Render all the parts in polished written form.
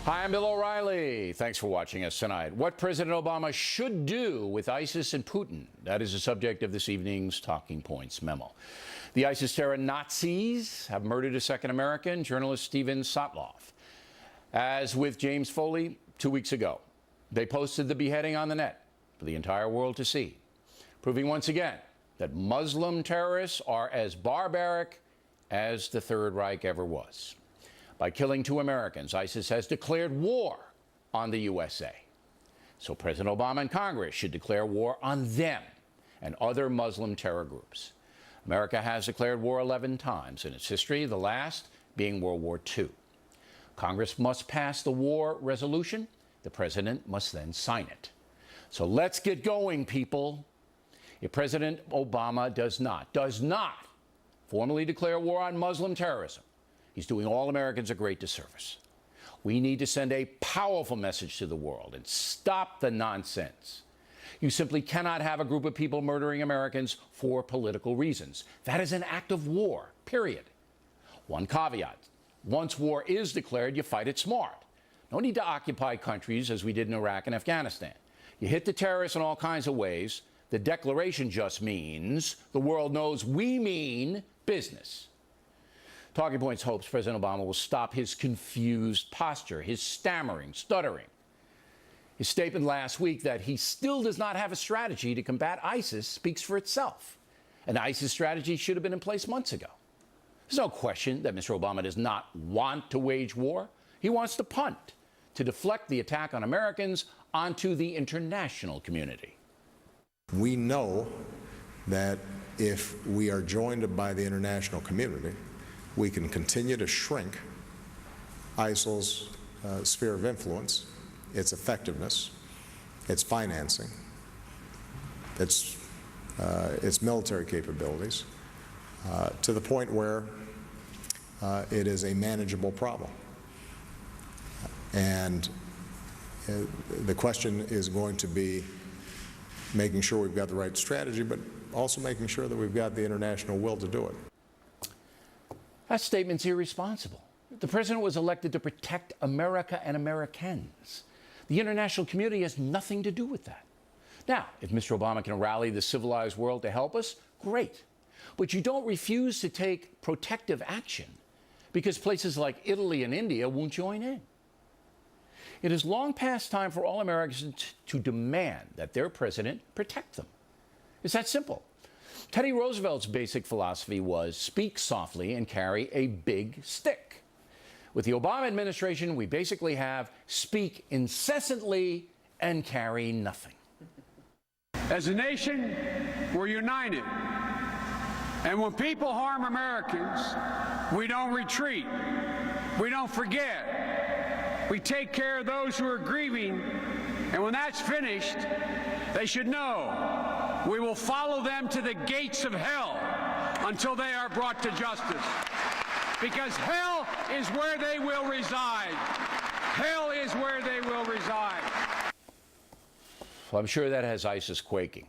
Hi, I'm Bill O'Reilly. Thanks for watching us tonight. What President Obama should do with ISIS and Putin, that is the subject of this evening's Talking Points memo. The ISIS terror Nazis have murdered a second American, journalist Steven Sotloff. As with James Foley 2 weeks ago, they posted the beheading on the net for the entire world to see, proving once again that Muslim terrorists are as barbaric as the Third Reich ever was. By killing 2 Americans, ISIS has declared war on the USA. So President Obama and Congress should declare war on them and other Muslim terror groups. America has declared war 11 times in its history, the last being World War II. Congress must pass the war resolution. The president must then sign it. So let's get going, people. If President Obama does not formally declare war on Muslim terrorism, he's doing all Americans a great disservice. We need to send a powerful message to the world and stop the nonsense. You simply cannot have a group of people murdering Americans for political reasons. That is an act of war, period. One caveat: once war is declared, you fight it smart. No need to occupy countries as we did in Iraq and Afghanistan. You hit the terrorists in all kinds of ways. The declaration just means the world knows we mean business. Talking Points hopes President Obama will stop his confused posture, his stammering, stuttering. His statement last week that he still does not have a strategy to combat ISIS speaks for itself. An ISIS strategy should have been in place months ago. There's no question that Mr. Obama does not want to wage war. He wants to punt, to deflect the attack on Americans onto the international community. We know that if we are joined by the international community, we can continue to shrink ISIL's sphere of influence, its effectiveness, its financing, its military capabilities, to the point where it is a manageable problem. And the question is going to be making sure we've got the right strategy, but also making sure that we've got the international will to do it. That statement's irresponsible. The president was elected to protect America and Americans. The international community has nothing to do with that. Now, if Mr. Obama can rally the civilized world to help us, great. But you don't refuse to take protective action because places like Italy and India won't join in. It is long past time for all Americans to demand that their president protect them. It's that simple. Teddy Roosevelt's basic philosophy was speak softly and carry a big stick. With the Obama administration, we basically have speak incessantly and carry nothing. As a nation, we're united. And when people harm Americans, we don't retreat. We don't forget. We take care of those who are grieving. And when that's finished, they should know we will follow them to the gates of hell until they are brought to justice. Because hell is where they will reside. Hell is where they will reside. Well, I'm sure that has ISIS quaking.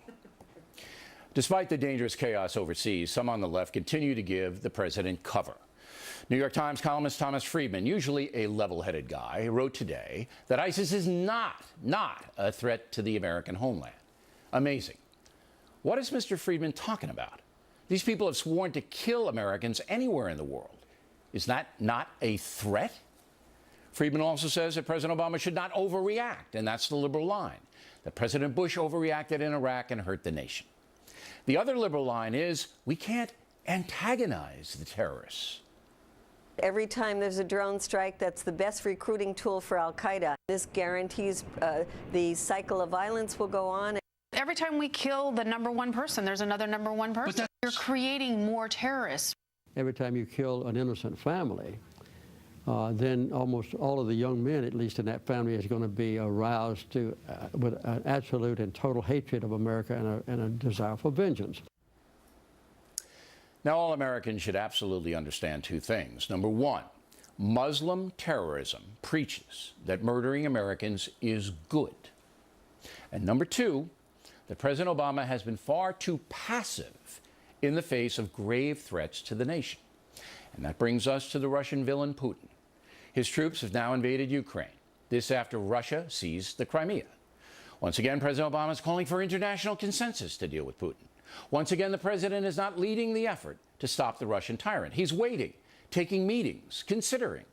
Despite the dangerous chaos overseas, some on the left continue to give the president cover. New York Times columnist Thomas Friedman, usually a level-headed guy, wrote today that ISIS is not a threat to the American homeland. Amazing. What is Mr. Friedman talking about? These people have sworn to kill Americans anywhere in the world. Is that not a threat? Friedman also says that President Obama should not overreact, and that's the liberal line, that President Bush overreacted in Iraq and hurt the nation. The other liberal line is we can't antagonize the terrorists. Every time there's a drone strike, that's the best recruiting tool for al-Qaeda. This guarantees the cycle of violence will go on. Every time we kill the #1 person, there's another #1 person. You're creating more terrorists. Every time you kill an innocent family, then almost all of the young men, at least in that family, is going to be aroused to with an absolute and total hatred of America and a desire for vengeance. Now, all Americans should absolutely understand 2 things. Number 1, Muslim terrorism preaches that murdering Americans is good. And number 2, that President Obama has been far too passive in the face of grave threats to the nation. And that brings us to the Russian villain Putin. His troops have now invaded Ukraine. This after Russia seized the Crimea. Once again, President Obama is calling for international consensus to deal with Putin. Once again, the president is not leading the effort to stop the Russian tyrant. He's waiting, taking meetings, considering.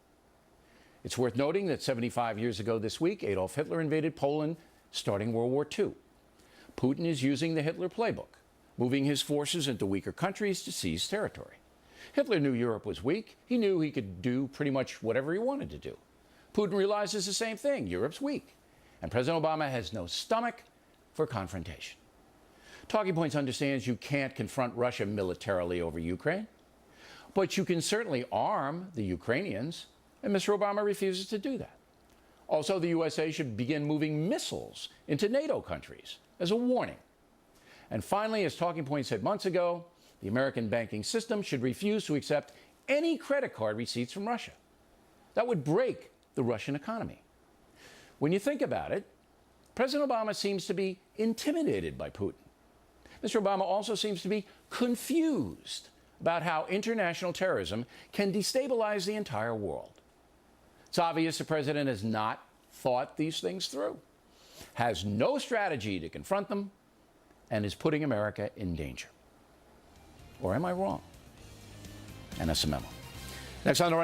It's worth noting that 75 years ago this week, Adolf Hitler invaded Poland, starting World War II. Putin is using the Hitler playbook, moving his forces into weaker countries to seize territory. Hitler knew Europe was weak. He knew he could do pretty much whatever he wanted to do. Putin realizes the same thing. Europe's weak. And President Obama has no stomach for confrontation. Talking Points understands you can't confront Russia militarily over Ukraine, but you can certainly arm the Ukrainians, and Mr. Obama refuses to do that. Also, the USA should begin moving missiles into NATO countries as a warning. And finally, as Talking Points said months ago, the American banking system should refuse to accept any credit card receipts from Russia. That would break the Russian economy. When you think about it, President Obama seems to be intimidated by Putin. Mr. Obama also seems to be confused about how international terrorism can destabilize the entire world. It's obvious the president has not thought these things through, has no strategy to confront them, and is putting America in danger. Or am I wrong? And that's a memo. Next on the